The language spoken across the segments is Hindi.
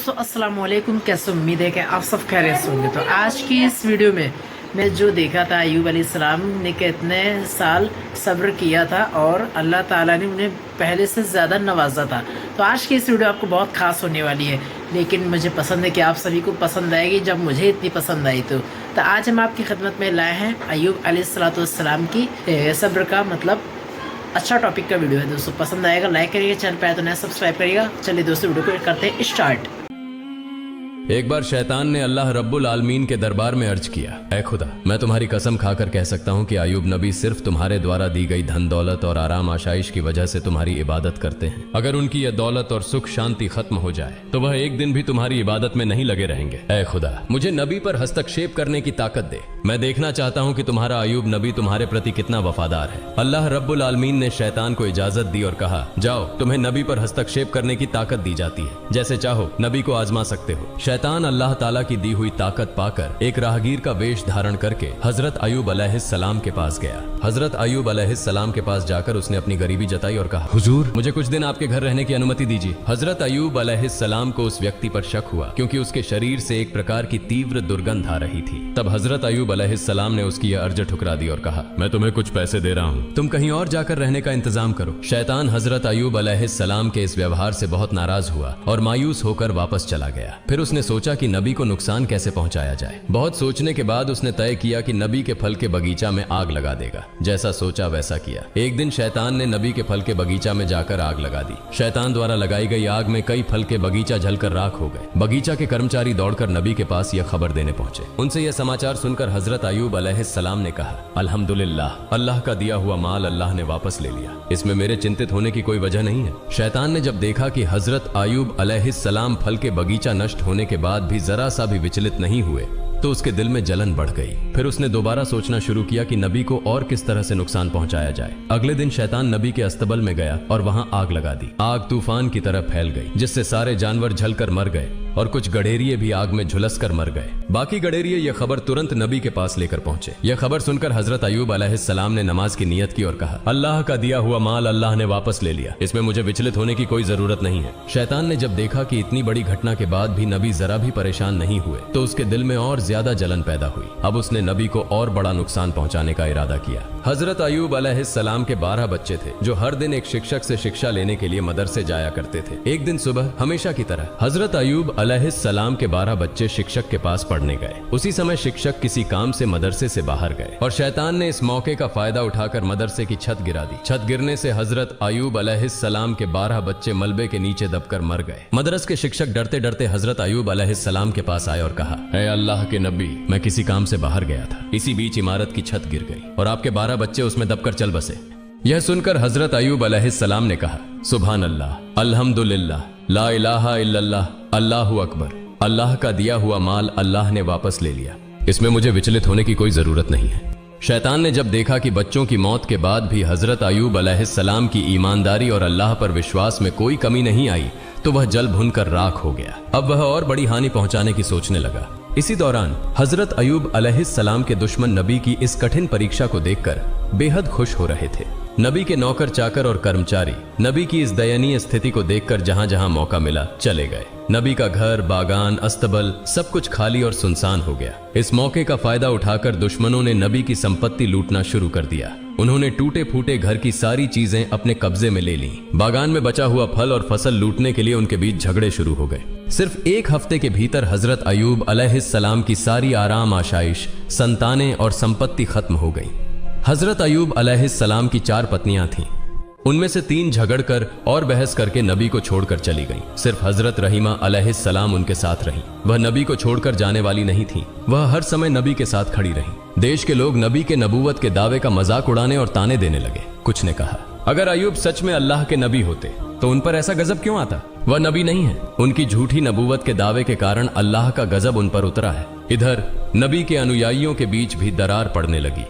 दोस्तों अस्सलाम वालेकुम। कैसे उम्मीद है कि आप सब खैरियत से होंगे। तो आज की इस वीडियो में मैं जो देखा था अय्यूब अलैहिस्सलाम ने कितने साल सब्र किया था और अल्लाह ताला ने उन्हें पहले से ज़्यादा नवाजा था। तो आज की इस वीडियो आपको बहुत ख़ास होने वाली है, लेकिन मुझे पसंद है कि आप सभी को पसंद आएगी जब मुझे इतनी पसंद आई। तो आज हम आपकी खिदमत में लाए हैं अय्यूब अलैहिस्सलाम की सब्र का मतलब अच्छा टॉपिक का वीडियो है। दोस्तों पसंद आएगा लाइक करिएगा, चैनल पे आए तो नया सब्सक्राइब करिएगा। चलिए दोस्तों वीडियो को करते हैं स्टार्ट। एक बार शैतान ने अल्लाह रब्बुल आलमीन के दरबार में अर्ज किया, ऐ खुदा, मैं तुम्हारी कसम खाकर कह सकता हूँ कि अय्यूब नबी सिर्फ तुम्हारे द्वारा दी गई धन दौलत और आराम आशाइश की वजह से तुम्हारी इबादत करते हैं। अगर उनकी यह दौलत और सुख शांति खत्म हो जाए तो वह एक दिन भी तुम्हारी इबादत में नहीं लगे रहेंगे। ऐ खुदा, मुझे नबी पर हस्तक्षेप करने की ताकत दे। मैं देखना चाहता हूँ कि तुम्हारा अय्यूब नबी तुम्हारे प्रति कितना वफादार है। अल्लाह रब्बुल आलमीन ने शैतान को इजाजत दी और कहा, जाओ, तुम्हें नबी पर हस्तक्षेप करने की ताकत दी जाती है, जैसे चाहो नबी को आजमा सकते हो। शैतान अल्लाह ताला की दी हुई ताकत पाकर एक राहगीर का वेश धारण करके हजरत अय्यूब अलैहिस्सलाम के पास गया। हजरत अय्यूब अलैहिस्सलाम के पास जाकर उसने अपनी गरीबी जताई और कहा, हुजूर, मुझे कुछ दिन आपके घर रहने की अनुमति दीजिए। हजरत अय्यूब अलैहिस्सलाम को उस व्यक्ति पर शक हुआ क्योंकि उसके शरीर से एक प्रकार की तीव्र दुर्गंध आ रही थी। तब हजरत अय्यूब अलैहिस्सलाम ने उसकी यह अर्ज ठुकरा दी और कहा, मैं तुम्हें कुछ पैसे दे रहा हूँ, तुम कहीं और जाकर रहने का इंतजाम करो। शैतान हजरत अय्यूब अलैहिस्सलाम के इस व्यवहार से बहुत नाराज हुआ और मायूस होकर वापस चला गया। फिर उसने सोचा कि नबी को नुकसान कैसे पहुंचाया जाए। बहुत सोचने के बाद उसने तय किया कि नबी के फल के बगीचा में आग लगा देगा। जैसा सोचा वैसा किया। एक दिन शैतान ने नबी के फल के बगीचा में जाकर आग लगा दी। शैतान द्वारा लगाई गई आग में कई फल के बगीचा जलकर राख हो गए। बगीचा के कर्मचारी दौड़कर नबी के पास यह खबर देने पहुंचे। उनसे यह समाचार सुनकर हजरत अय्यूब अलैहिस्सलाम ने कहा, अल्हम्दुलिल्लाह, अल्लाह का दिया हुआ माल अल्लाह ने वापस ले लिया, इसमें मेरे चिंतित होने की कोई वजह नहीं है। शैतान ने जब देखा कि हजरत अय्यूब अलैहिस्सलाम फल के बगीचा नष्ट होने के बाद भी जरा सा भी विचलित नहीं हुए तो उसके दिल में जलन बढ़ गई। फिर उसने दोबारा सोचना शुरू किया कि नबी को और किस तरह से नुकसान पहुंचाया जाए। अगले दिन शैतान नबी के अस्तबल में गया और वहां आग लगा दी। आग तूफान की तरह फैल गई, जिससे सारे जानवर जलकर मर गए और कुछ गडेरिये भी आग में झुलसकर मर गए। बाकी गडेरिये यह खबर तुरंत नबी के पास लेकर पहुंचे। यह खबर सुनकर हजरत अय्यूब अलैहिस्सलाम ने नमाज की नियत की और कहा, अल्लाह का दिया हुआ माल अल्लाह ने वापस ले लिया, इसमें मुझे विचलित होने की कोई जरूरत नहीं है। शैतान ने जब देखा कि इतनी बड़ी घटना के बाद भी नबी जरा भी परेशान नहीं हुए तो उसके दिल में और ज्यादा जलन पैदा हुई। अब उसने नबी को और बड़ा नुकसान पहुंचाने का इरादा किया। हजरत अय्यूब अलैहिस्सलाम के 12 बच्चे थे जो हर दिन एक शिक्षक से शिक्षा लेने के लिए मदरसे जाया करते थे। एक दिन सुबह हमेशा की तरह हजरत अय्यूब अलैहिस्सलाम के 12 बच्चे शिक्षक के पास पढ़ने गए। उसी समय शिक्षक किसी काम से मदरसे से बाहर गए और शैतान ने इस मौके का फायदा उठाकर मदरसे की छत गिरा दी। छत गिरने से हजरत अय्यूब अलैहिस्सलाम के 12 बच्चे मलबे के नीचे दबकर मर गए। मदरस के शिक्षक डरते डरते हजरत अय्यूब अलैहिस्सलाम के पास आए और कहा, ऐ अल्लाह के नबी, मैं किसी काम से बाहर गया था, इसी बीच इमारत की छत गिर गई और आपके 12 बच्चे उसमें दबकर चल बसे। यह सुनकर हजरत अय्यूब अलैहिस्सलाम ने कहा, सुभान अल्लाह, अल्हम्दुलिल्लाह, ला इलाहा इल्लल्लाह, अल्लाहु अकबर, अल्लाह का दिया हुआ माल अल्लाह ने वापस ले लिया, इसमें मुझे विचलित होने की कोई जरूरत नहीं है। शैतान ने जब देखा कि बच्चों की मौत के बाद भी हजरत अय्यूब अलैहिस्सलाम की ईमानदारी और अल्लाह पर विश्वास में कोई कमी नहीं आई तो वह जल भुनकर राख हो गया। अब वह और बड़ी हानि पहुंचाने की सोचने लगा। इसी दौरान हजरत अय्यूब अलैहिस्सलाम के दुश्मन नबी की इस कठिन परीक्षा को देखकर बेहद खुश हो रहे थे। नबी के नौकर चाकर और कर्मचारी नबी की इस दयनीय स्थिति को देखकर जहां जहां मौका मिला चले गए। नबी का घर, बागान, अस्तबल सब कुछ खाली और सुनसान हो गया। इस मौके का फायदा उठाकर दुश्मनों ने नबी की संपत्ति लूटना शुरू कर दिया। उन्होंने टूटे फूटे घर की सारी चीजें अपने कब्जे में ले लीं। बागान में बचा हुआ फल और फसल लूटने के लिए उनके बीच झगड़े शुरू हो गए। सिर्फ एक हफ्ते के भीतर हजरत अय्यूब अलैहिस्सलाम की सारी आराम आशाइश, संतानें और संपत्ति खत्म हो गई। हजरत अय्यूब अलैहिस्सलाम की 4 पत्नियां थीं। उनमें से 3 झगड़कर और बहस करके नबी को छोड़कर चली गईं। सिर्फ हजरत रहीमा अलैहिस्सलाम उनके साथ रहीं। वह नबी को छोड़कर जाने वाली नहीं थीं। वह हर समय नबी के साथ खड़ी रहीं। देश के लोग नबी के नबूवत के दावे का मजाक उड़ाने और ताने देने लगे। कुछ ने कहा, अगर अय्यूब सच में अल्लाह के नबी होते तो उन पर ऐसा गजब क्यों आता? वह नबी नहीं है। उनकी झूठी नबूवत के दावे के कारण अल्लाह का गजब उन पर उतरा है। इधर नबी के अनुयायियों के बीच भी दरार पड़ने लगी।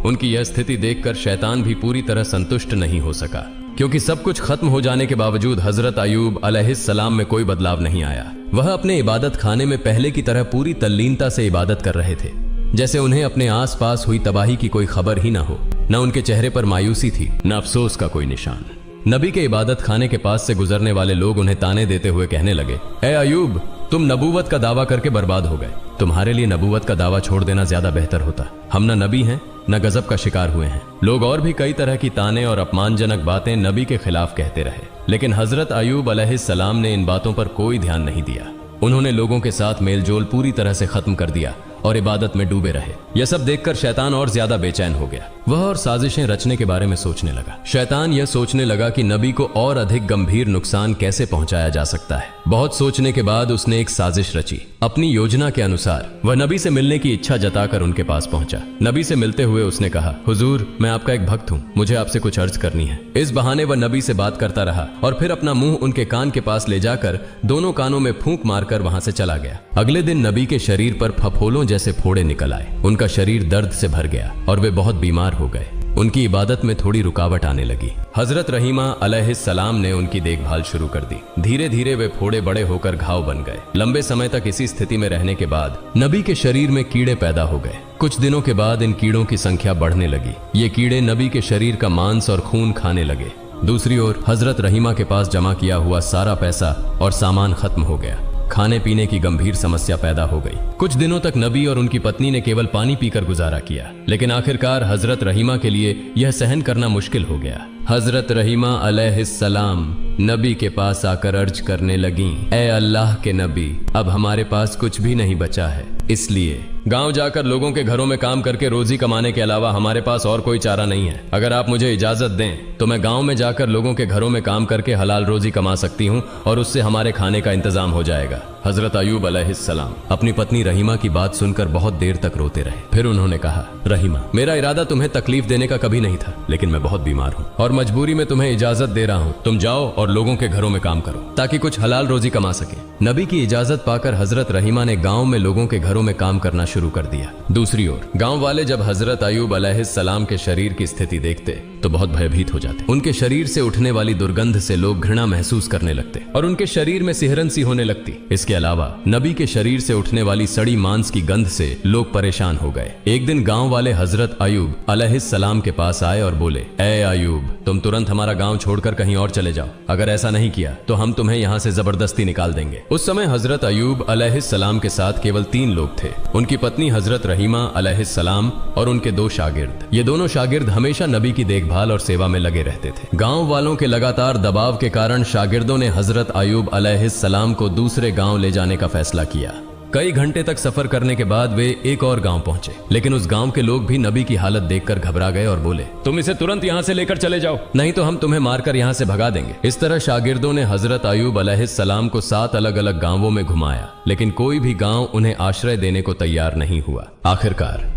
उनकी यह स्थिति देखकर शैतान भी पूरी तरह संतुष्ट नहीं हो सका, क्योंकि सब कुछ खत्म हो जाने के बावजूद हजरत अय्यूब अलैहिस्सलाम में कोई बदलाव नहीं आया। वह अपने इबादत खाने में पहले की तरह पूरी तल्लीनता से इबादत कर रहे थे, जैसे उन्हें अपने आसपास हुई तबाही की कोई खबर ही ना हो। न उनके चेहरे पर मायूसी थी, न अफसोस का कोई निशान। नबी के इबादत खाने के पास से गुजरने वाले लोग उन्हें ताने देते हुए कहने लगे, ए अयूब, तुम नबूवत का दावा करके बर्बाद हो गए। तुम्हारे लिए नबूवत का दावा छोड़ देना ज्यादा बेहतर होता। हम न नबी हैं न गजब का शिकार हुए हैं। लोग और भी कई तरह की ताने और अपमानजनक बातें नबी के खिलाफ कहते रहे, लेकिन हजरत अयूब अलैहिस्सलाम ने इन बातों पर कोई ध्यान नहीं दिया। उन्होंने लोगों के साथ मेलजोल पूरी तरह से खत्म कर दिया और इबादत में डूबे रहे। यह सब देखकर शैतान और ज्यादा बेचैन हो गया। वह और साजिशें रचने के बारे में सोचने लगा। शैतान यह सोचने लगा कि नबी को और अधिक गंभीर नुकसान कैसे पहुंचाया जा सकता है। बहुत सोचने के बाद उसने एक साजिश रची। अपनी योजना के अनुसार वह नबी से मिलने की इच्छा जताकर उनके पास पहुंचा। नबी से मिलते हुए उसने कहा, हुजूर, मैं आपका एक भक्त हूँ, मुझे आपसे कुछ अर्ज करनी है। इस बहाने वह नबी से बात करता रहा और फिर अपना मुंह उनके कान के पास ले जाकर दोनों कानों में फूंक मारकर वहां से चला गया। अगले दिन नबी के शरीर पर फफोलों जैसे फोड़े निकल आए। उनका शरीर दर्द से भर गया और वे बहुत बीमार हो गए। उनकी इबादत में थोड़ी रुकावट आने लगी। हजरत रहीमा अलैहिस्सलाम ने उनकी देखभाल शुरू कर दी। धीरे धीरे वे फोड़े बड़े होकर घाव बन गए। लंबे समय तक इसी स्थिति में रहने के बाद नबी के शरीर में कीड़े पैदा हो गए। कुछ दिनों के बाद इन कीड़ों की संख्या बढ़ने लगी। ये कीड़े नबी के शरीर का मांस और खून खाने लगे। दूसरी ओर हजरत रहीमा के पास जमा किया हुआ सारा पैसा और सामान खत्म हो गया। खाने पीने की गंभीर समस्या पैदा हो गई। कुछ दिनों तक नबी और उनकी पत्नी ने केवल पानी पीकर गुजारा किया, लेकिन आखिरकार हजरत रहीमा के लिए यह सहन करना मुश्किल हो गया। हजरत रहीमा अलैहिस्सलाम नबी के पास आकर अर्ज करने लगीं, ए अल्लाह के नबी, अब हमारे पास कुछ भी नहीं बचा है, इसलिए गांव जाकर लोगों के घरों में काम करके रोजी कमाने के अलावा हमारे पास और कोई चारा नहीं है। अगर आप मुझे इजाजत दें तो मैं गांव में जाकर लोगों के घरों में काम करके हलाल रोजी कमा सकती हूं और उससे हमारे खाने का इंतजाम हो जाएगा। हजरत अयूब अलैहिस्सलाम अपनी पत्नी रहीमा की बात सुनकर बहुत देर तक रोते रहे। फिर उन्होंने कहा, रहीमा, मेरा इरादा तुम्हें तकलीफ देने का कभी नहीं था, लेकिन मैं बहुत बीमार हूँ और मजबूरी में तुम्हें इजाजत दे रहा हूँ। तुम जाओ और लोगों के घरों में काम करो ताकि कुछ हलाल रोजी कमा सके। नबी की इजाजत पाकर हजरत रहीमा ने गांव में लोगों के घरों में काम करना शुरू कर दिया। दूसरी ओर गांव वाले जब हजरत अयूब अलैहिस्सलाम के शरीर की स्थिति देखते तो बहुत भयभीत हो जाते। उनके शरीर से उठने वाली दुर्गंध से लोग घृणा महसूस करने लगते और उनके शरीर में सिहरन सी होने लगती। इसके अलावा नबी के शरीर से उठने वाली सड़ी मांस की गंध से लोग परेशान हो गए। एक दिन गांव वाले हजरत अयूब अलैहिस्सलाम के पास आए और बोले, ए अयूब, तुम तुरंत हमारा गांव छोड़कर कहीं और चले जाओ। अगर ऐसा नहीं किया तो हम तुम्हें यहाँ से जबरदस्ती निकाल देंगे। उस समय हजरत अयूब अलैहिस्सलाम के साथ केवल 3 लोग थे, उनकी पत्नी हजरत रहीमा अलैहिस्सलाम और उनके 2 शागिर्द। ये दोनों शागिर्द हमेशा नबी की देखभाल और सेवा में लगे रहते थे। गांव वालों के लगातार दबाव के कारण शागिर्दों ने हजरत अयूब अलैहिस्सलाम को दूसरे गांव ले जाने का फैसला किया। कई घंटे तक सफर करने के बाद वे एक और गांव पहुंचे, लेकिन उस गांव के लोग भी नबी की हालत देखकर घबरा गए और बोले, तुम इसे तुरंत यहां से लेकर चले जाओ, नहीं तो हम तुम्हें मारकर यहां से भगा देंगे। इस तरह शागिर्दों ने हजरत अयूब अलैहिस्सलाम को 7 अलग अलग गांवों में घुमाया, लेकिन कोई भी गांव उन्हें आश्रय देने को तैयार नहीं हुआ। आखिरकार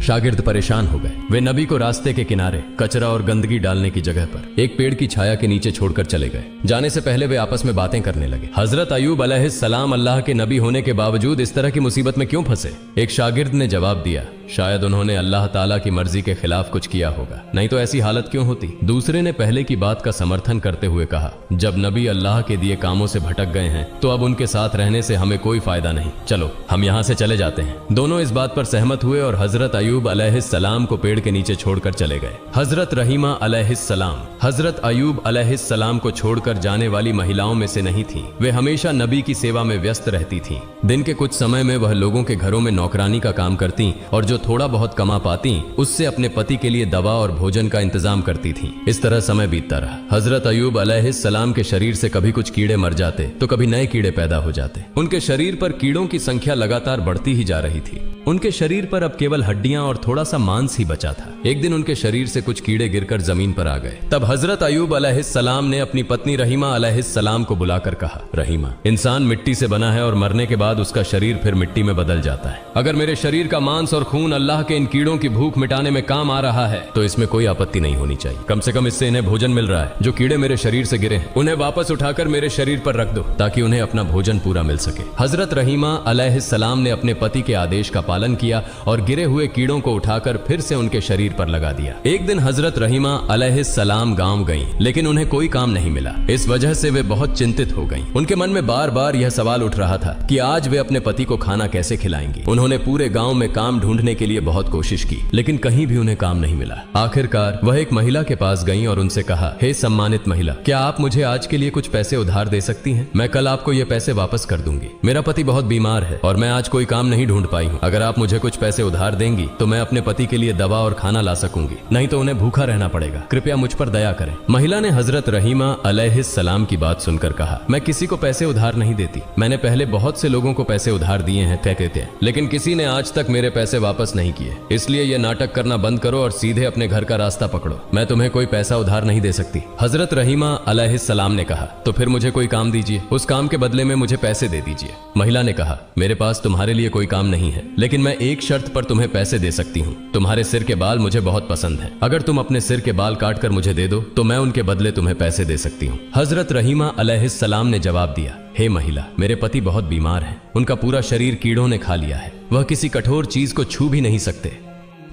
शागिर्द परेशान हो गए। वे नबी को रास्ते के किनारे कचरा और गंदगी डालने की जगह पर एक पेड़ की छाया के नीचे छोड़कर चले गए। जाने से पहले वे आपस में बातें करने लगे। हजरत अयूब अलैहिस्सलाम अल्लाह के नबी होने के बावजूद इस तरह की मुसीबत में क्यों फंसे? एक शागिर्द ने जवाब दिया, शायद उन्होंने अल्लाह ताला की मर्जी के खिलाफ कुछ किया होगा, नहीं तो ऐसी हालत क्यों होती। दूसरे ने पहले की बात का समर्थन करते हुए कहा, जब नबी अल्लाह के दिए कामों से भटक गए हैं तो अब उनके साथ रहने से हमें कोई फायदा नहीं, चलो हम यहाँ से चले जाते हैं। दोनों इस बात पर सहमत हुए और हजरत अयूब अलैहिस्सलाम को पेड़ के नीचे छोड़कर चले गए। हजरत रहीमा अलैहिस्सलाम हजरत अयूब अलैहिस्सलाम को छोड़कर जाने वाली महिलाओं में से नहीं थी। वे हमेशा नबी की सेवा में व्यस्त रहती थीं। दिन के कुछ समय में वह लोगों के घरों में नौकरानी का काम करती और जो थोड़ा बहुत कमा पाती उससे अपने पति के लिए दवा और भोजन का इंतजाम करती थीं। इस तरह समय बीतता रहा। हजरत अयूब अलैहिस्सलाम के शरीर से कभी कुछ कीड़े मर जाते तो कभी नए कीड़े पैदा हो जाते। उनके शरीर पर कीड़ों की संख्या लगातार बढ़ती ही जा रही थी। उनके शरीर पर अब केवल हड्डियां और थोड़ा सा मांस ही बचा था। एक दिन उनके शरीर से कुछ कीड़े गिरकर जमीन पर आ गए। तब हजरत अयूब अलैहिस्सलाम ने अपनी पत्नी रहीमा अलैहिस्सलाम को बुलाकर कहा, रहीमा, इंसान मिट्टी से बना है और मरने के बाद उसका शरीर फिर मिट्टी में बदल जाता है। अगर मेरे शरीर का मांस और खून अल्लाह के इन कीड़ों की भूख मिटाने में काम आ रहा है तो इसमें कोई आपत्ति नहीं होनी चाहिए। कम से कम इससे इन्हें भोजन मिल रहा है। जो कीड़े मेरे शरीर से गिरे हैं उन्हें वापस उठाकर मेरे शरीर पर रख दो ताकि उन्हें अपना भोजन पूरा मिल सके। हजरत रहीमा अलैहिस्सलाम ने अपने पति के आदेश का पालन किया और गिरे हुए कीड़ों को उठाकर फिर से उनके शरीर पर लगा दिया। एक दिन हजरत रहीमा अलैहिस्सलाम गांव गईं, लेकिन उन्हें कोई काम नहीं मिला। इस वजह से वे बहुत चिंतित हो गईं। उनके मन में बार बार यह सवाल उठ रहा था कि आज वे अपने पति को खाना कैसे खिलाएंगी। उन्होंने पूरे गांव में काम ढूंढने के लिए बहुत कोशिश की, लेकिन कहीं भी उन्हें काम नहीं मिला। आखिरकार वह एक महिला के पास गईं और उनसे कहा, हे सम्मानित महिला, क्या आप मुझे आज के लिए कुछ पैसे उधार दे सकती हैं? मैं कल आपको ये पैसे वापस कर दूंगी। मेरा पति बहुत बीमार है और मैं आज कोई काम नहीं ढूंढ पाई हूँ। अगर आप मुझे कुछ पैसे उधार देंगी तो मैं अपने पति के लिए दवा और खाना ला सकूंगी, नहीं तो उन्हें भूखा रहना पड़ेगा। कृपया मुझ पर दया करें। महिला ने हजरत रहीमा अलैहिस्सलाम की बात सुनकर कहा, मैं किसी को पैसे उधार नहीं देती। मैंने पहले बहुत से लोगों को पैसे उधार दिए हैं, कहते, लेकिन किसी ने आज तक मेरे पैसे वापस नहीं किए। इसलिए ये नाटक करना बंद करो और सीधे अपने घर का रास्ता पकड़ो। मैं तुम्हें कोई पैसा उधार नहीं दे सकती। हजरत रहीमा अलैहिस्सलाम ने कहा, तो फिर मुझे कोई काम दीजिए, उस काम के बदले में मुझे पैसे दे दीजिए। महिला ने कहा, मेरे पास तुम्हारे लिए कोई काम नहीं है, लेकिन मैं एक शर्त पर तुम्हें पैसे दे सकती हूँ। तुम्हारे सिर के बाल मुझे बहुत पसंद है। अगर तुम अपने सिर के बाल काट कर मुझे दे दो तो मैं उनके बदले तुम्हें पैसे दे सकती हूँ। हजरत रहीमा अलैहिस्सलाम ने जवाब दिया, हे महिला, मेरे पति बहुत बीमार हैं। उनका पूरा शरीर कीड़ों ने खा लिया है। वह किसी कठोर चीज को छू भी नहीं सकते।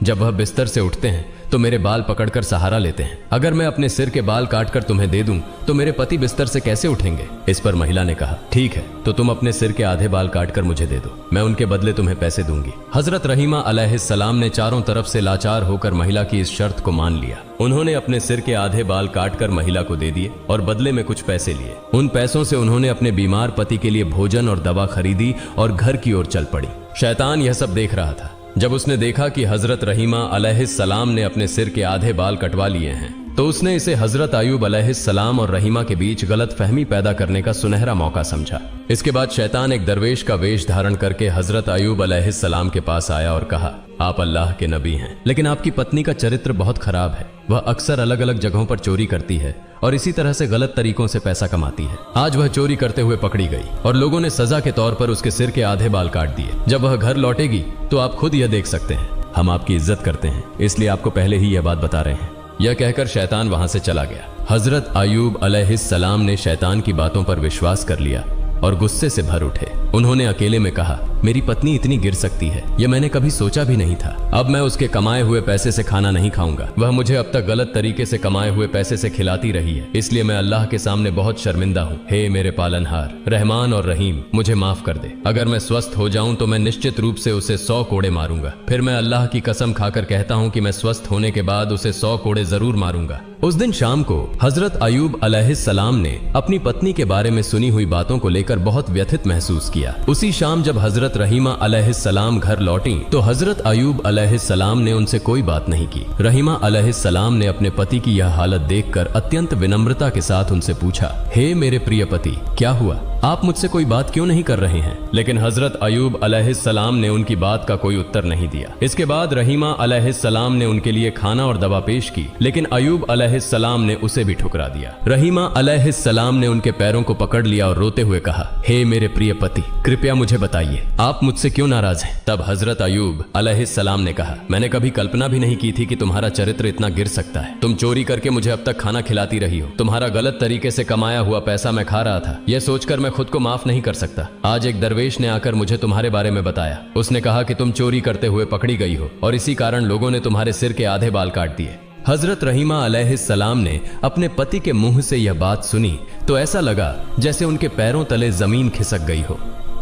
जब वह बिस्तर से उठते हैं तो मेरे बाल पकड़कर सहारा लेते हैं। अगर मैं अपने सिर के बाल काटकर तुम्हें दे दूं तो मेरे पति बिस्तर से कैसे उठेंगे? इस पर महिला ने कहा, ठीक है, तो तुम अपने सिर के आधे बाल काटकर मुझे दे दो, मैं उनके बदले तुम्हें पैसे दूंगी। हजरत रहीमा अलैहिस्सलाम ने चारों तरफ से लाचार होकर महिला की इस शर्त को मान लिया। उन्होंने अपने सिर के आधे बाल काटकर महिला को दे दिए और बदले में कुछ पैसे लिए। उन पैसों से उन्होंने अपने बीमार पति के लिए भोजन और दवा खरीदी और घर की ओर चल पड़ी। शैतान यह सब देख रहा था। जब उसने देखा कि हजरत रहीमा अलैहिस्सलाम ने अपने सिर के आधे बाल कटवा लिए हैं, तो उसने इसे हजरत अय्यूब अलैहिस्सलाम और रहीमा के बीच गलत फहमी पैदा करने का सुनहरा मौका समझा। इसके बाद शैतान एक दरवेश का वेश धारण करके हजरत अय्यूब अलैहिस्सलाम के पास आया और कहा, आप अल्लाह के नबी हैं, लेकिन आपकी पत्नी का चरित्र बहुत खराब है। वह अक्सर अलग अलग जगहों पर चोरी करती है और इसी तरह से गलत तरीकों से पैसा कमाती है। आज वह चोरी करते हुए पकड़ी गई और लोगों ने सजा के तौर पर उसके सिर के आधे बाल काट दिए। जब वह घर लौटेगी तो आप खुद यह देख सकते हैं। हम आपकी इज्जत करते हैं, इसलिए आपको पहले ही यह बात बता रहे हैं। यह कहकर शैतान वहां से चला गया। हजरत अय्यूब अलैहिस्सलाम ने शैतान की बातों पर विश्वास कर लिया और गुस्से से भर उठे। उन्होंने अकेले में कहा, मेरी पत्नी इतनी गिर सकती है, यह मैंने कभी सोचा भी नहीं था। अब मैं उसके कमाए हुए पैसे से खाना नहीं खाऊंगा। वह मुझे अब तक गलत तरीके से कमाए हुए पैसे से खिलाती रही है, इसलिए मैं अल्लाह के सामने बहुत शर्मिंदा हूँ। हे मेरे पालनहार, रहमान और रहीम, मुझे माफ कर दे। अगर मैं स्वस्थ हो जाऊं तो मैं निश्चित रूप से उसे 100 कोड़े मारूंगा। फिर मैं अल्लाह की कसम खाकर कहता हूँ कि मैं स्वस्थ होने के बाद उसे 100 कोड़े जरूर मारूंगा। उस दिन शाम को हजरत अय्यूब अलैहिस्सलाम ने अपनी पत्नी के बारे में सुनी हुई बातों को लेकर बहुत व्यथित महसूस किया। उसी शाम जब हजरत रहीमा अलैहिस्सलाम घर लौटी तो हजरत अय्यूब अलैहिस्सलाम ने उनसे कोई बात नहीं की। रहीमा अलैहिस्सलाम ने अपने पति की यह हालत देखकर अत्यंत विनम्रता के साथ उनसे पूछा, हे मेरे प्रिय पति, क्या हुआ? आप मुझसे कोई बात क्यों नहीं कर रहे हैं? लेकिन हजरत अय्यूब अलैहिस्सलाम ने उनकी बात का कोई उत्तर नहीं दिया। इसके बाद रहीमा अलैहिस्सलाम ने उनके लिए खाना और दवा पेश की, लेकिन अय्यूब अलैहिस्सलाम ने उसे भी ठुकरा दिया। रहीमा अलैहिस्सलाम ने उनके पैरों को पकड़ लिया और रोते हुए कहा, हे मेरे प्रिय पति, कृपया मुझे बताइए, आप मुझसे क्यों नाराज हैं? तब हजरत अय्यूब अलैहिस्सलाम ने कहा, मैंने कभी कल्पना भी नहीं की थी कि तुम्हारा चरित्र इतना गिर सकता है। तुम चोरी करके मुझे अब तक खाना खिलाती रही हो। तुम्हारा गलत तरीके से कमाया हुआ पैसा मैं खा रहा था। यह सोचकर मैं खुद को माफ नहीं कर सकता। आज एक दरवेश ने आकर मुझे तुम्हारे बारे में बताया। उसने कहा कि तुम चोरी करते हुए पकड़ी गई हो और इसी कारण लोगों ने तुम्हारे सिर के आधे बाल काट दिए। हजरत रहीमा अलैहिस्सलाम ने अपने पति के मुंह से यह बात सुनी तो ऐसा लगा जैसे उनके पैरों तले जमीन खिसक गई हो।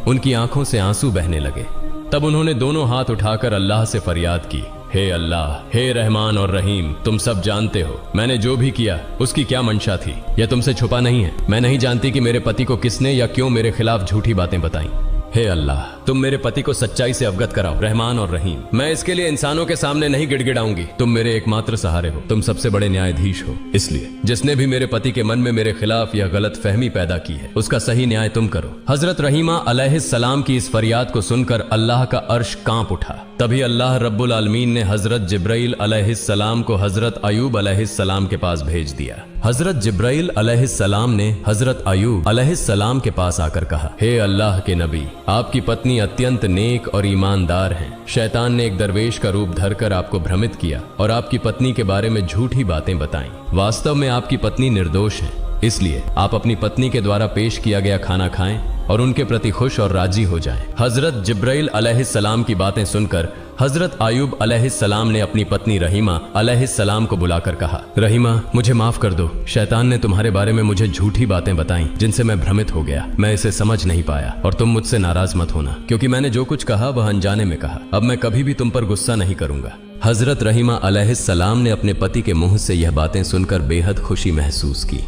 उनकी आंखों से आंसू बहने लगे। तब उन्होंने दोनों हाथ उठाकर अल्लाह से फरियाद की, हे अल्लाह, हे रहमान और रहीम, तुम सब जानते हो मैंने जो भी किया उसकी क्या मंशा थी। यह तुमसे छुपा नहीं है। मैं नहीं जानती कि मेरे पति को किसने या क्यों मेरे खिलाफ झूठी बातें बताई। हे अल्लाह, तुम मेरे पति को सच्चाई से अवगत कराओ, रहमान और रहीम। मैं इसके लिए इंसानों के सामने नहीं गिड़गिड़ाऊंगी। तुम मेरे एकमात्र सहारे हो, तुम सबसे बड़े न्यायाधीश हो। इसलिए जिसने भी मेरे पति के मन में मेरे खिलाफ यह गलत फहमी पैदा की है उसका सही न्याय तुम करो। हजरत रहीमा अलैहिस्सलाम की इस फरियाद को सुनकर अल्लाह का अर्श कांप उठा। तभी अल्लाह रब्बुल आलमीन ने हजरत जिब्राइल अलैहिस्सलाम को हजरत अय्यूब अलैहिस्सलाम के पास भेज दिया। हजरत जिब्राइल अलैहिस्सलाम ने हजरत अय्यूब अलैहिस्सलाम के पास आकर कहा, हे अल्लाह के नबी, आपकी पत्नी अत्यंत नेक और ईमानदार हैं। शैतान ने एक दरवेश का रूप धरकर आपको भ्रमित किया और आपकी पत्नी के बारे में झूठी बातें बताईं। वास्तव में आपकी पत्नी निर्दोष है, इसलिए आप अपनी पत्नी के द्वारा पेश किया गया खाना खाएं और उनके प्रति खुश और राजी हो जाएं। हजरत जिब्राइल अलैहिस्सलाम की बातें सुनकर हजरत अय्यूब अलैहिस्सलाम ने अपनी पत्नी रहीमा अलैहिस्सलाम को बुलाकर कहा, रहीमा मुझे माफ कर दो, शैतान ने तुम्हारे बारे में मुझे झूठी बातें बताई जिनसे मैं भ्रमित हो गया। मैं इसे समझ नहीं पाया और तुम मुझसे नाराज मत होना, क्योंकि मैंने जो कुछ कहा वह अनजाने में कहा। अब मैं कभी भी तुम पर गुस्सा नहीं करूंगा। हजरत रहीमा अलैहिस्सलाम ने अपने पति के मुंह से यह बातें सुनकर बेहद खुशी महसूस की।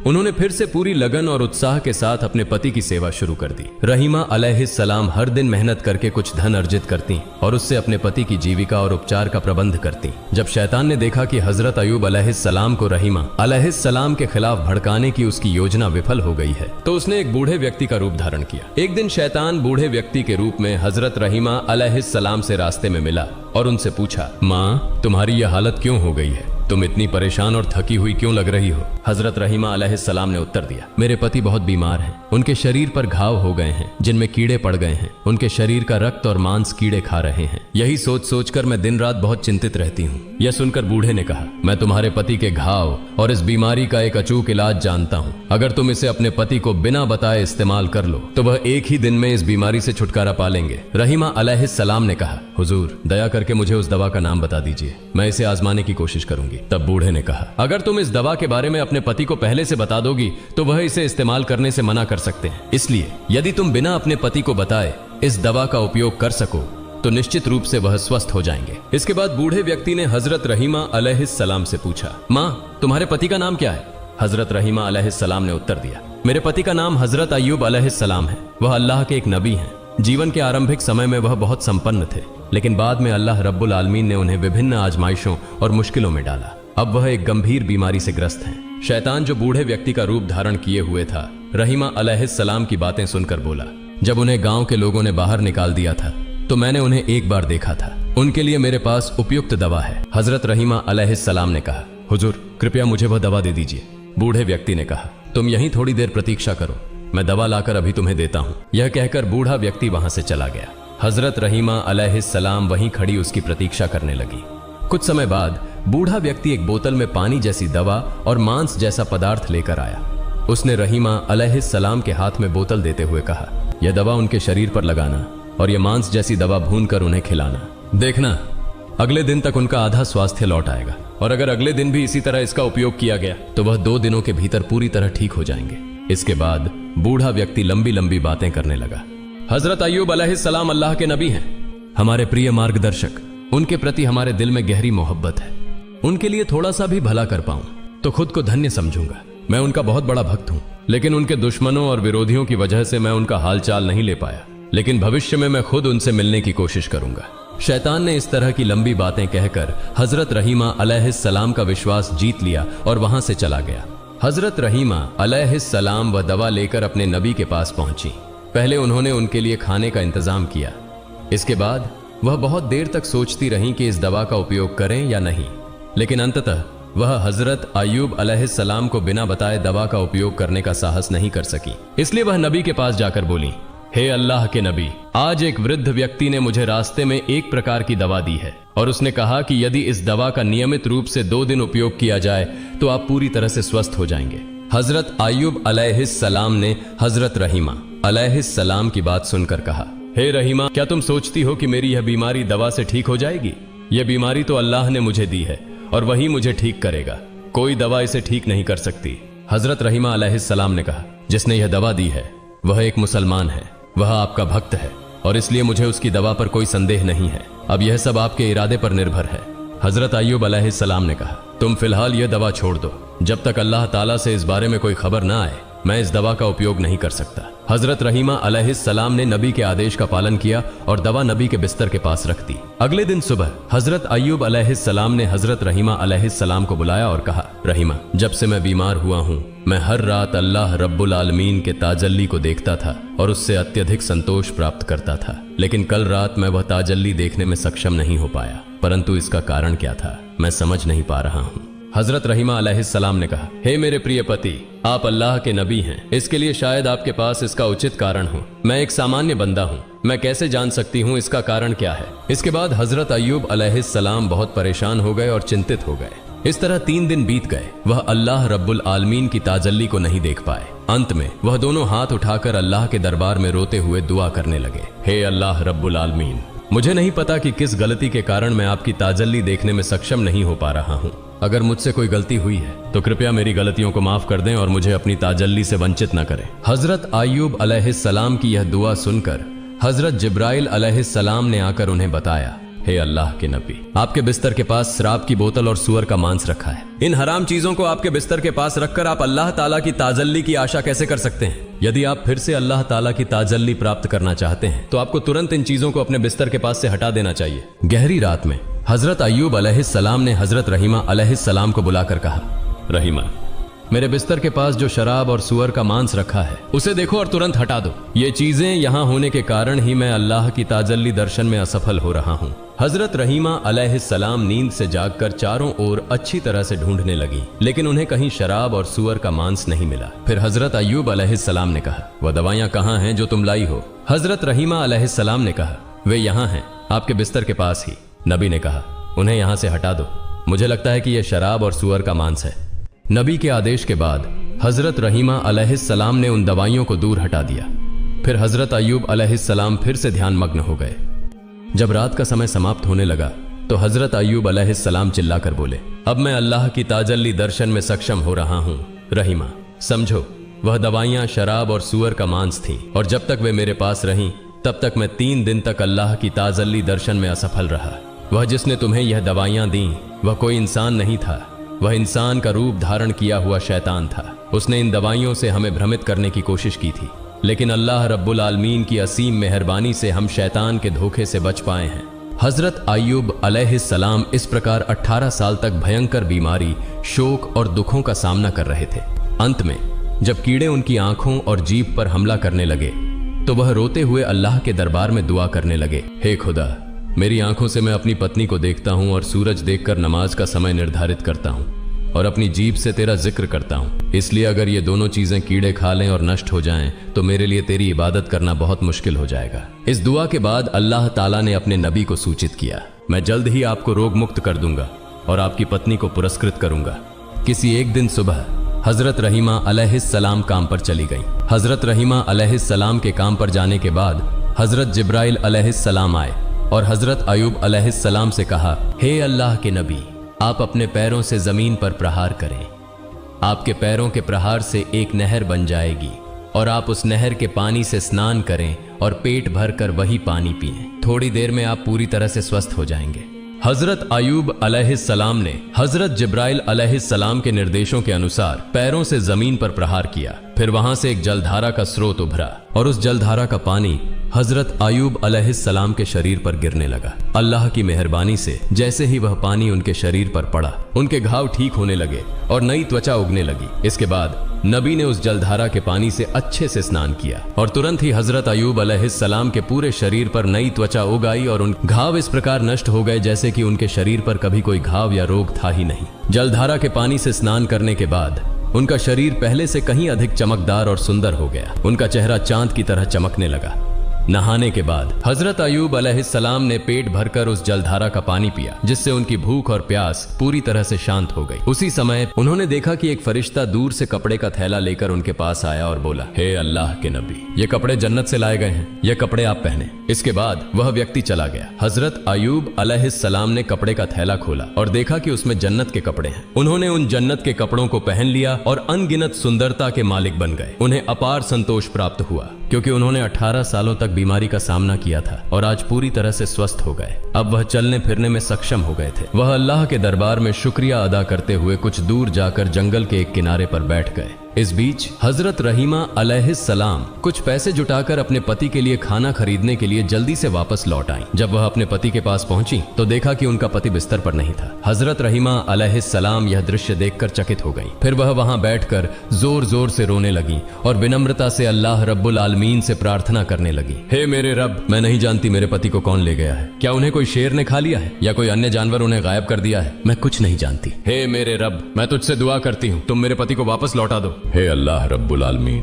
उन्होंने फिर से पूरी लगन और उत्साह के साथ अपने पति की सेवा शुरू कर दी। रहीमा अलैहिस्सलाम हर दिन मेहनत करके कुछ धन अर्जित करती और उससे अपने पति की जीविका और उपचार का प्रबंध करती। जब शैतान ने देखा कि हजरत अय्यूब अलैहिस्सलाम को रहीमा अलैहिस्सलाम के खिलाफ भड़काने की उसकी योजना विफल हो गई है, तो उसने एक बूढ़े व्यक्ति का रूप धारण किया। एक दिन शैतान बूढ़े व्यक्ति के रूप में हजरत रहीमा अलैहिस्सलाम से रास्ते में मिला और उनसे पूछा, माँ तुम्हारी यह हालत क्यों हो गई है? तुम इतनी परेशान और थकी हुई क्यों लग रही हो? हजरत रहीमा अलैहिस्सलाम ने उत्तर दिया, मेरे पति बहुत बीमार हैं। उनके शरीर पर घाव हो गए हैं जिनमें कीड़े पड़ गए हैं। उनके शरीर का रक्त और मांस कीड़े खा रहे हैं। यही सोच सोचकर मैं दिन रात बहुत चिंतित रहती हूँ। यह सुनकर बूढ़े ने कहा, मैं तुम्हारे पति के घाव और इस बीमारी का एक अचूक इलाज जानता हूँ। अगर तुम इसे अपने पति को बिना बताए इस्तेमाल कर लो तो वह एक ही दिन में इस बीमारी से छुटकारा पा लेंगे। रहीमा अलैहिस्सलाम ने कहा, हुजूर दया करके मुझे उस दवा का नाम बता दीजिए, मैं इसे आजमाने की कोशिश करूंगी। तब बूढ़े ने कहा, अगर तुम इस दवा के बारे में अपने पति को पहले से बता दोगी तो वह इसे इस्तेमाल करने से मना कर सकते हैं। इसलिए यदि तुम बिना अपने पति को बताए इस दवा का उपयोग कर सको तो निश्चित रूप से वह स्वस्थ हो जाएंगे। इसके बाद बूढ़े व्यक्ति ने हजरत रहीमा अलैहिस्सलाम से पूछा, माँ तुम्हारे पति का नाम क्या है? हजरत रहीमा अलैहिस्सलाम ने उत्तर दिया, मेरे पति का नाम हजरत अय्यूब अलैहिस्सलाम है। वह अल्लाह के एक नबी हैं। जीवन के आरंभिक समय में वह बहुत संपन्न थे, लेकिन बाद में अल्लाह रब्बुल आलमीन ने उन्हें विभिन्न आजमाइशों और मुश्किलों में डाला। अब वह एक गंभीर बीमारी से ग्रस्त हैं। शैतान जो बूढ़े व्यक्ति का रूप धारण किए हुए था, रहीमा अलैहिस्सलाम की बातें सुनकर बोला, जब उन्हें गांव के लोगों ने बाहर निकाल दिया था तो मैंने उन्हें एक बार देखा था। उनके लिए मेरे पास उपयुक्त दवा है। हजरत रहीमा अलैहिस्सलाम ने कहा, हुजूर कृपया मुझे वह दवा दे दीजिए। बूढ़े व्यक्ति ने कहा, तुम यहीं थोड़ी देर प्रतीक्षा करो, मैं दवा लाकर अभी तुम्हें देता हूँ। यह कहकर बूढ़ा व्यक्ति वहां से चला गया। हजरत रहीमा अलैहिस्सलाम वहीं खड़ी उसकी प्रतीक्षा करने लगी। कुछ समय बाद बूढ़ा व्यक्ति एक बोतल में पानी जैसी दवा और मांस जैसा पदार्थ लेकर आया। उसने रहीमा अलैहिस्सलाम के हाथ में बोतल देते हुए कहा, यह दवा उनके शरीर पर लगाना और यह मांस जैसी दवा भूनकर उन्हें खिलाना। देखना अगले दिन तक उनका आधा स्वास्थ्य लौट आएगा, और अगर अगले दिन भी इसी तरह इसका उपयोग किया गया तो वह 2 दिनों के भीतर पूरी तरह ठीक हो जाएंगे। इसके बाद बूढ़ा व्यक्ति लंबी लंबी बातें करने लगा। हजरत अय्यूब अलैहिस्सलाम अल्लाह के नबी हैं, हमारे प्रिय मार्गदर्शक। उनके प्रति हमारे दिल में गहरी मोहब्बत है। उनके लिए थोड़ा सा भी भला कर पाऊं तो खुद को धन्य समझूंगा। मैं उनका बहुत बड़ा भक्त हूं, लेकिन उनके दुश्मनों और विरोधियों की वजह से मैं उनका हालचाल नहीं ले पाया। लेकिन भविष्य में मैं खुद उनसे मिलने की कोशिश करूंगा। शैतान ने इस तरह की लंबी बातें कहकर हजरत रहीमा अलैहिस्सलाम का विश्वास जीत लिया और वहां से चला गया। हजरत रहीमा अलैहिस्सलाम वह दवा लेकर अपने नबी के पास पहुंची। पहले उन्होंने उनके लिए खाने का इंतजाम किया। इसके बाद वह बहुत देर तक सोचती रहीं कि इस दवा का उपयोग करें या नहीं, लेकिन अंततः वह हजरत अय्यूब अलैहिस्सलाम को बिना बताए दवा का उपयोग करने का साहस नहीं कर सकी। इसलिए वह नबी के पास जाकर बोली, हे अल्लाह के नबी, आज एक वृद्ध व्यक्ति ने मुझे रास्ते में एक प्रकार की दवा दी है और उसने कहा कि यदि इस दवा का नियमित रूप से 2 दिन उपयोग किया जाए तो आप पूरी तरह से स्वस्थ हो जाएंगे। हजरत अय्यूब अलैहिस्सलाम ने हजरत रहीमा अलैहिस्सलाम की बात सुनकर कहा, हे रहीमा, क्या तुम सोचती हो कि मेरी यह बीमारी दवा से ठीक हो जाएगी? यह बीमारी तो अल्लाह ने मुझे दी है और वही मुझे ठीक करेगा। कोई दवा इसे ठीक नहीं कर सकती। हजरत रहीमा अलैहिस्सलाम ने कहा, जिसने यह दवा दी है वह एक मुसलमान है, वह आपका भक्त है और इसलिए मुझे उसकी दवा पर कोई संदेह नहीं है। अब यह सब आपके इरादे पर निर्भर है। हजरत अय्यूब अलैहिस्सलाम ने कहा, तुम फिलहाल यह दवा छोड़ दो। जब तक अल्लाह ताला से इस बारे में कोई खबर ना आए मैं इस दवा का उपयोग नहीं कर सकता। हजरत रहीमा अलैहिस्सलाम ने नबी के आदेश का पालन किया और दवा नबी के बिस्तर के पास रख दी। अगले दिन सुबह हजरत अय्यूब अलैहिस्सलाम ने हजरत रहीमा अलैहिस्सलाम को बुलाया और कहा, रहीमा, जब से मैं बीमार हुआ हूँ मैं हर रात अल्लाह रब्बुल आलमीन के ताजल्ली को देखता था और उससे अत्यधिक संतोष प्राप्त करता था, लेकिन कल रात मैं वह ताजल्ली देखने में सक्षम नहीं हो पाया। परंतु इसका कारण क्या था मैं समझ नहीं पा रहा हूँ। हजरत रहीमा अलैहिस्सलाम ने कहा, हे मेरे प्रिय पति, आप अल्लाह के नबी हैं, इसके लिए शायद आपके पास इसका उचित कारण हो। मैं एक सामान्य बंदा हूँ, मैं कैसे जान सकती हूँ इसका कारण क्या है? इसके बाद हजरत अय्यूब अलैहिस्सलाम बहुत परेशान हो गए और चिंतित हो गए। इस तरह 3 दिन बीत गए। वह अल्लाह रब्बुल आलमीन की ताजल्ली को नहीं देख पाए। अंत में वह दोनों हाथ उठाकर अल्लाह के दरबार में रोते हुए दुआ करने लगे, हे अल्लाह रब्बुल आलमीन, मुझे नहीं पता कि किस गलती के कारण मैं आपकी ताजल्ली देखने में सक्षम नहीं हो पा रहा हूँ। अगर मुझसे कोई गलती हुई है तो कृपया मेरी गलतियों को माफ कर दें और मुझे अपनी ताजल्ली से वंचित न करें। हजरत अय्यूब अलैहिस्सलाम की यह दुआ सुनकर हजरत जिब्राइल अलैहिस्सलाम ने आकर उन्हें बताया, हे अल्लाह के नबी, आपके बिस्तर के पास शराब की बोतल और सूअर का मांस रखा है। इन हराम चीजों को आपके बिस्तर के पास रखकर आप अल्लाह ताला की ताजल्ली की आशा कैसे कर सकते हैं? यदि आप फिर से अल्लाह ताला की ताजल्ली प्राप्त करना चाहते हैं तो आपको तुरंत इन चीजों को अपने बिस्तर के पास से हटा देना चाहिए। गहरी रात में हजरत अय्यूब अलैहिस्सलाम ने हजरत रहीमा अलैहिस्सलाम को बुलाकर कहा, रहीमा, मेरे बिस्तर के पास जो शराब और सूअर का मांस रखा है उसे देखो और तुरंत हटा दो। ये चीजें यहाँ होने के कारण ही मैं अल्लाह की ताजल्ली दर्शन में असफल हो रहा हूँ। हजरत रहीमा अलैहिस्सलाम नींद से जागकर चारों ओर अच्छी तरह से ढूंढने लगी, लेकिन उन्हें कहीं शराब और सूअर का मांस नहीं मिला। फिर हजरत अय्यूब अलैहिस्सलाम ने कहा, वह दवाइयाँ कहाँ हैं जो तुम लाई हो? हजरत रहीमा अलैहिस्सलाम ने कहा, वे यहाँ हैं, आपके बिस्तर के पास ही। नबी ने कहा, उन्हें यहाँ से हटा दो, मुझे लगता है कि यह शराब और सूअर का मांस है। नबी के आदेश के बाद हजरत रहीमा अलैहिस्सलाम ने उन दवाइयों को दूर हटा दिया। फिर हजरत अय्यूब अलैहिस्सलाम फिर से ध्यान मग्न हो गए। जब रात का समय समाप्त होने लगा तो हजरत अय्यूब अलैहिस्सलाम चिल्लाकर बोले, अब मैं अल्लाह की ताजल्ली दर्शन में सक्षम हो रहा हूँ। रहीमा, समझो, वह दवाइयाँ शराब और सूअर का मांस थीं और जब तक वे मेरे पास रहीं तब तक मैं 3 दिन तक अल्लाह की ताजल्ली दर्शन में असफल रहा। वह जिसने तुम्हें यह दवाइयाँ दी वह कोई इंसान नहीं था, वह इंसान का रूप धारण किया हुआ शैतान था। उसने इन दवाइयों से हमें भ्रमित करने की कोशिश की थी, लेकिन अल्लाह रब्बुल आलमीन की असीम मेहरबानी से हम शैतान के धोखे से बच पाए हैं। हजरत अय्यूब अलैहिस्सलाम इस प्रकार 18 साल तक भयंकर बीमारी, शोक और दुखों का सामना कर रहे थे। अंत में जब कीड़े उनकी आंखों और जीभ पर हमला करने लगे तो वह रोते हुए अल्लाह के दरबार में दुआ करने लगे, हे खुदा, मेरी आंखों से मैं अपनी पत्नी को देखता हूं और सूरज देखकर नमाज का समय निर्धारित करता हूं और अपनी जीभ से तेरा जिक्र करता हूं। इसलिए अगर ये दोनों चीजें कीड़े खा लें और नष्ट हो जाएं तो मेरे लिए तेरी इबादत करना बहुत मुश्किल हो जाएगा। इस दुआ के बाद अल्लाह ताला ने अपने नबी को सूचित किया, मैं जल्द ही आपको रोग मुक्त कर दूंगा और आपकी पत्नी को पुरस्कृत करूंगा। किसी एक दिन सुबह हजरत रहीमा अलैहिस्सलाम काम पर चली गई। हजरत रहीमा अलैहिस्सलाम के काम पर जाने के बाद हजरत जिब्राइल अलैहिस्सलाम आए और हजरत अय्यूब अलैहिस्सलाम से कहा, हे अल्लाह के नबी, आप अपने पैरों से जमीन पर प्रहार करें। आपके पैरों के प्रहार से एक नहर बन जाएगी और आप उस नहर के पानी से स्नान करें और पेट भर कर वही पानी पिएं। थोड़ी देर में आप पूरी तरह से स्वस्थ हो जाएंगे। हजरत अय्यूब अलैहिस्सलाम ने हजरत जिब्राइल अलैहिस्सलाम के निर्देशों के अनुसार पैरों से जमीन पर प्रहार किया। फिर वहां से एक जलधारा का स्रोत उभरा और उस जलधारा का पानी हजरत अय्यूब अलैहिस्सलाम के शरीर पर गिरने लगा। अल्लाह की मेहरबानी से जैसे ही वह पानी उनके शरीर पर पड़ा, उनके घाव ठीक होने लगे और नई त्वचा उगने लगी। इसके बाद नबी ने उस जलधारा के पानी से अच्छे से स्नान किया और तुरंत ही हजरत अय्यूब अलैहिस्सलाम के पूरे शरीर पर नई त्वचा उग आई और उन घाव इस प्रकार नष्ट हो गए जैसे कि उनके शरीर पर कभी कोई घाव या रोग था ही नहीं। जलधारा के पानी से स्नान करने के बाद उनका शरीर पहले से कहीं अधिक चमकदार और सुंदर हो गया। उनका चेहरा चांद की तरह चमकने लगा। नहाने के बाद हजरत अय्यूब अलैहिस्सलाम ने पेट भरकर उस जलधारा का पानी पिया, जिससे उनकी भूख और प्यास पूरी तरह से शांत हो गई। उसी समय उन्होंने देखा कि एक फरिश्ता दूर से कपड़े का थैला लेकर उनके पास आया और बोला, हे अल्लाह के नबी, ये कपड़े जन्नत से लाए गए हैं, ये कपड़े आप पहने। इसके बाद वह व्यक्ति चला गया। हजरत अय्यूब अलैहिस्सलाम ने कपड़े का थैला खोला और देखा कि उसमें जन्नत के कपड़े हैं। उन्होंने उन जन्नत के कपड़ों को पहन लिया और अनगिनत सुंदरता के मालिक बन गए। उन्हें अपार संतोष प्राप्त हुआ क्योंकि उन्होंने 18 सालों तक बीमारी का सामना किया था और आज पूरी तरह से स्वस्थ हो गए। अब वह चलने फिरने में सक्षम हो गए थे। वह अल्लाह के दरबार में शुक्रिया अदा करते हुए कुछ दूर जाकर जंगल के एक किनारे पर बैठ गए। इस बीच हजरत रहीमा अलैहिस्सलाम कुछ पैसे जुटाकर अपने पति के लिए खाना खरीदने के लिए जल्दी से वापस लौट आईं। जब वह अपने पति के पास पहुंची तो देखा कि उनका पति बिस्तर पर नहीं था। हजरत रहीमा अलैहिस्सलाम यह दृश्य देखकर चकित हो गईं। फिर वह वहां बैठकर जोर जोर से रोने लगी और विनम्रता से अल्लाह रब्बुल आलमीन से प्रार्थना करने लगी, हे मेरे रब, मैं नहीं जानती मेरे पति को कौन ले गया है। क्या उन्हें कोई शेर ने खा लिया है या कोई अन्य जानवर उन्हें गायब कर दिया है? मैं कुछ नहीं जानती। हे मेरे रब, मैं तुझसे दुआ करती हूँ, तुम मेरे पति को वापस लौटा दो। हे अल्लाह रब्बुल आलमीन,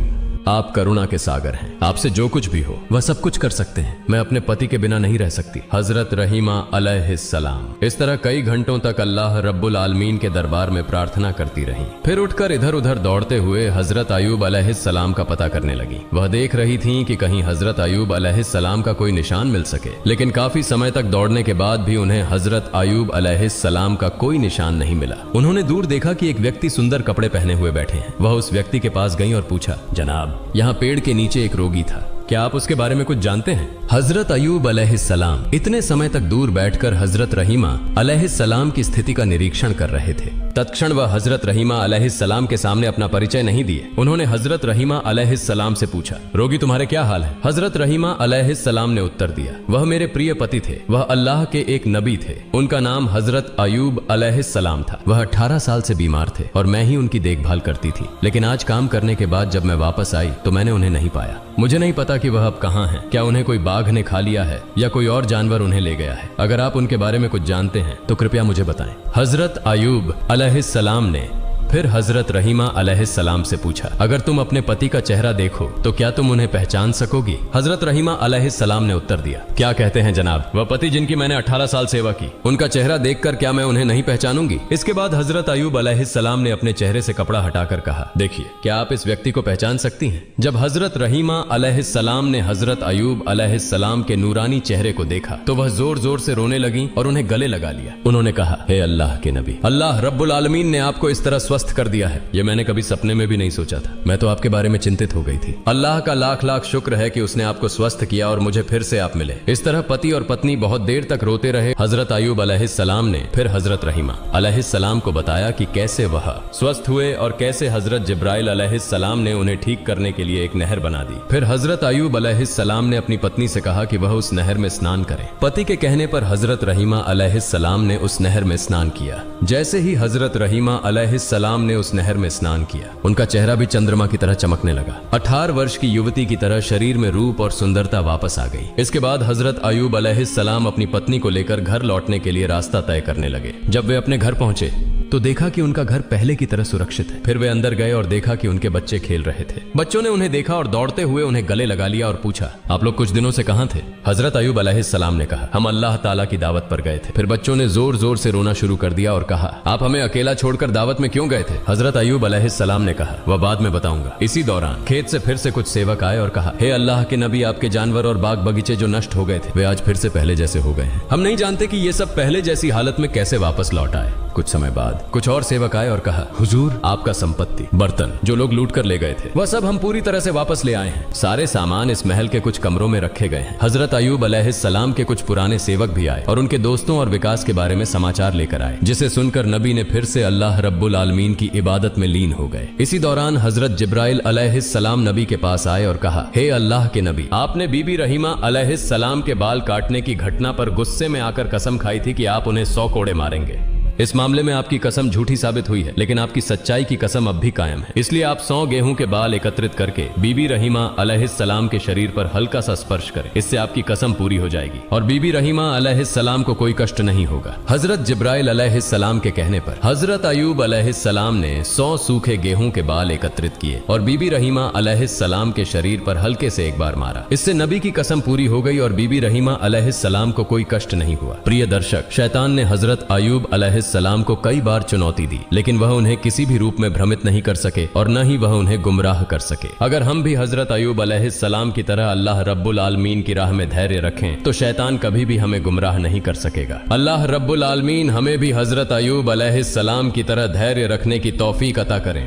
आप करुणा के सागर हैं। आपसे जो कुछ भी हो वह सब कुछ कर सकते हैं। मैं अपने पति के बिना नहीं रह सकती। हजरत रहीमा अलैहिस्सलाम इस तरह कई घंटों तक अल्लाह रब्बुल आलमीन के दरबार में प्रार्थना करती रही। फिर उठकर इधर उधर दौड़ते हुए हजरत अयूब अलैहिस्सलाम का पता करने लगी। वह देख रही थी कि कहीं हजरत अयूब अलैहिस्सलाम का कोई निशान मिल सके, लेकिन काफी समय तक दौड़ने के बाद भी उन्हें हजरत अयूब अलैहिस्सलाम का कोई निशान नहीं मिला। उन्होंने दूर देखा कि एक व्यक्ति सुंदर कपड़े पहने हुए बैठे हैं। वह उस व्यक्ति के पास गई और पूछा, जनाब, यहाँ पेड़ के नीचे एक रोगी था, क्या आप उसके बारे में कुछ जानते हैं? हजरत अयूब अलैहिस्सलाम इतने समय तक दूर बैठकर हजरत रहीमा अलैहिस्सलाम की स्थिति का निरीक्षण कर रहे थे। तत्क्षण वह हजरत रहीमा अलैहिस्सलाम के सामने अपना परिचय नहीं दिए। उन्होंने हजरत रहीमा अलैहिस्सलाम से पूछा, रोगी तुम्हारे क्या हाल है? हजरत रहीमा अलैहिस्सलाम ने उत्तर दिया, वह मेरे प्रिय पति थे, वह अल्लाह के एक नबी थे। उनका नाम हजरत अयूब अलैहिस्सलाम था। वह 18 साल से बीमार थे और मैं ही उनकी देखभाल करती थी, लेकिन आज काम करने के बाद जब मैं वापस आई तो मैंने उन्हें नहीं पाया। मुझे नहीं पता कि वह अब कहाँ हैं। क्या उन्हें कोई बाघ ने खा लिया है या कोई और जानवर उन्हें ले गया है? अगर आप उनके बारे में कुछ जानते हैं तो कृपया मुझे बताएं। हजरत अयूब अलैहिस्सलाम ने फिर हजरत रहीमा अलैहिस्सलाम से पूछा, अगर तुम अपने पति का चेहरा देखो तो क्या तुम उन्हें पहचान सकोगी? हजरत रहीमा अलैहिस्सलाम ने उत्तर दिया, क्या कहते हैं जनाब, वह पति जिनकी मैंने 18 साल सेवा की, उनका चेहरा देखकर क्या मैं उन्हें नहीं पहचानूंगी? इसके बाद हजरत अयूब अलैहिस्सलाम ने अपने चेहरे से कपड़ा हटाकर कहा, देखिए, क्या आप इस व्यक्ति को पहचान सकती हैं? जब हजरत रहीमा अलैहिस्सलाम ने हजरत अयूब अलैहिस्सलाम के नूरानी चेहरे को देखा तो वह जोर जोर से रोने लगी और उन्हें गले लगा लिया। उन्होंने कहा, हे अल्लाह के नबी, अल्लाह रब्बुल आलमीन ने आपको इस तरह स्वस्थ कर दिया है, ये मैंने कभी सपने में भी नहीं सोचा था। मैं तो आपके बारे में चिंतित हो गई थी। अल्लाह का लाख लाख शुक्र है कि उसने आपको स्वस्थ किया और मुझे फिर से आप मिले। इस तरह पति और पत्नी बहुत देर तक रोते रहे। हजरत अयूब अलैहिस्सलाम ने फिर हजरत रहीमा अलैहिस्सलाम को बताया कि कैसे वह स्वस्थ हुए और कैसे हजरत जिब्राइल अलैहिस्सलाम ने उन्हें ठीक करने के लिए एक नहर बना दी। फिर हजरत अयूब अलैहिस्सलाम ने अपनी पत्नी से कहा कि वह उस नहर में स्नान करे। पति के कहने पर हजरत रहीमा अलैहिस्सलाम ने उस नहर में स्नान किया। जैसे ही हजरत रहीमा अलैहिस्सलाम ने उस नहर में स्नान किया, उनका चेहरा भी चंद्रमा की तरह चमकने लगा। 18 वर्ष की युवती की तरह शरीर में रूप और सुंदरता वापस आ गई। इसके बाद हजरत अयूब अलैहिस्सलाम अपनी पत्नी को लेकर घर लौटने के लिए रास्ता तय करने लगे। जब वे अपने घर पहुंचे तो देखा कि उनका घर पहले की तरह सुरक्षित है। फिर वे अंदर गए और देखा कि उनके बच्चे खेल रहे थे। बच्चों ने उन्हें देखा और दौड़ते हुए उन्हें गले लगा लिया और पूछा, आप लोग कुछ दिनों से कहां थे? हजरत अयूब अलैहिस्सलाम ने कहा, हम अल्लाह ताला की दावत पर गए थे। फिर बच्चों ने जोर जोर से रोना शुरू कर दिया और कहा, आप हमें अकेला छोड़कर दावत में क्यों गए थे? हजरत अयूब अलैहिस्सलाम ने कहा, वह बाद में बताऊंगा। इसी दौरान खेत से फिर से कुछ सेवक आए और कहा, हे अल्लाह के नबी, आपके जानवर और बाग बगीचे जो नष्ट हो गए थे वे आज फिर से पहले जैसे हो गए हैं। हम नहीं जानते कि ये सब पहले जैसी हालत में कैसे वापस लौट आए। कुछ समय बाद कुछ और सेवक आए और कहा, हुजूर, आपका संपत्ति, बर्तन जो लोग लूट कर ले गए थे वह सब हम पूरी तरह से वापस ले आए हैं। सारे सामान इस महल के कुछ कमरों में रखे गए हैं। हजरत अयूब अलैहिस्सलाम के कुछ पुराने सेवक भी आए और उनके दोस्तों और विकास के बारे में समाचार लेकर आए, जिसे सुनकर नबी ने फिर से अल्लाह रब्बुल आलमीन की इबादत में लीन हो गए। इसी दौरान हजरत जिब्राइल अलैहिस्सलाम नबी के पास आए और कहा, हे अल्लाह के नबी, आपने बीबी रहीमा अलैहिस्सलाम के बाल काटने की घटना पर गुस्से में आकर कसम खाई थी कि आप उन्हें 100 कोड़े मारेंगे। इस मामले में आपकी कसम झूठी साबित हुई है, लेकिन आपकी सच्चाई की कसम अब भी कायम है। इसलिए आप 100 गेहूं के बाल एकत्रित करके बीबी रहीमा अलैहिस्सलाम के शरीर पर हल्का सा स्पर्श करें। इससे आपकी कसम पूरी हो जाएगी और बीबी रहीमा अलैहिस्सलाम को कोई कष्ट नहीं होगा। हजरत जिब्राइल अलैहिस्सलाम के कहने पर हजरत अयूब अलैहिस्सलाम ने 100 सूखे गेहूं के बाल एकत्रित किए और बीबी रहीमा अलैहिस्सलाम के शरीर पर हल्के से एक बार मारा। इससे नबी की कसम पूरी हो गई और बीबी रहीमा अलैहिस्सलाम को कोई कष्ट नहीं हुआ। प्रिय दर्शक, शैतान ने हजरत अयूब अलैहिस्सलाम को कई बार चुनौती दी, लेकिन वह उन्हें किसी भी रूप में भ्रमित नहीं कर सके और न ही वह उन्हें गुमराह कर सके। अगर हम भी हजरत अयूब अलैहिस्सलाम की तरह अल्लाह रब्बुल आलमीन की राह में धैर्य रखें तो शैतान कभी भी हमें गुमराह नहीं कर सकेगा। अल्लाह रब्बुल आलमीन हमें भी हजरत अयूब अलैहिस्सलाम की तरह धैर्य रखने की तौफीक अता करें,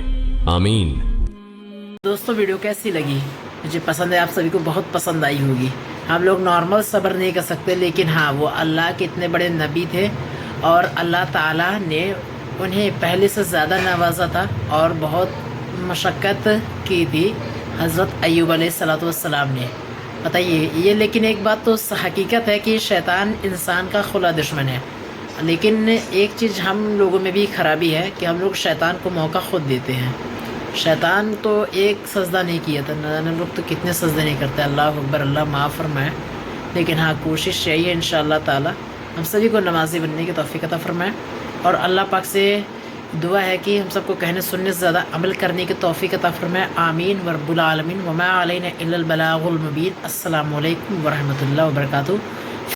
आमीन। दोस्तों, वीडियो कैसी लगी? मुझे पसंद है, आप सभी को बहुत पसंद आई होगी। हम लोग नॉर्मल सब्र नहीं कर सकते, लेकिन हाँ, वो अल्लाह के इतने बड़े नबी थे और अल्लाह ताला ने उन्हें पहले से ज़्यादा नवाजा था और बहुत मशक्क़त की थी हज़रत अय्यूब अलैहिस्सलाम ने। बताइए ये, लेकिन एक बात तो हकीकत है कि शैतान इंसान का खुला दुश्मन है। लेकिन एक चीज़ हम लोगों में भी खराबी है कि हम लोग शैतान को मौका खुद देते हैं। शैतान तो एक सजदा नहीं किया था, न जाने लोग तो कितने सजदे नहीं करते। अल्लाह अकबर, अल्लाह माफ़ फरमाए। लेकिन हाँ, कोशिश चाहिए इंशाअल्लाह ताला हम सभी को नमाज़ी बनने की तौफीक अता फरमाए और अल्लाह पाक से दुआ है कि हम सबको कहने सुनने से ज़्यादा अमल करने की तौफीक अता फरमाए। आमीन व रब्बुल आलमीन। व मा अलैना इल्लल बलागुल मुबीन। अस्सलामु अलैकुम व रहमतुल्लाहि व बरकातुहू।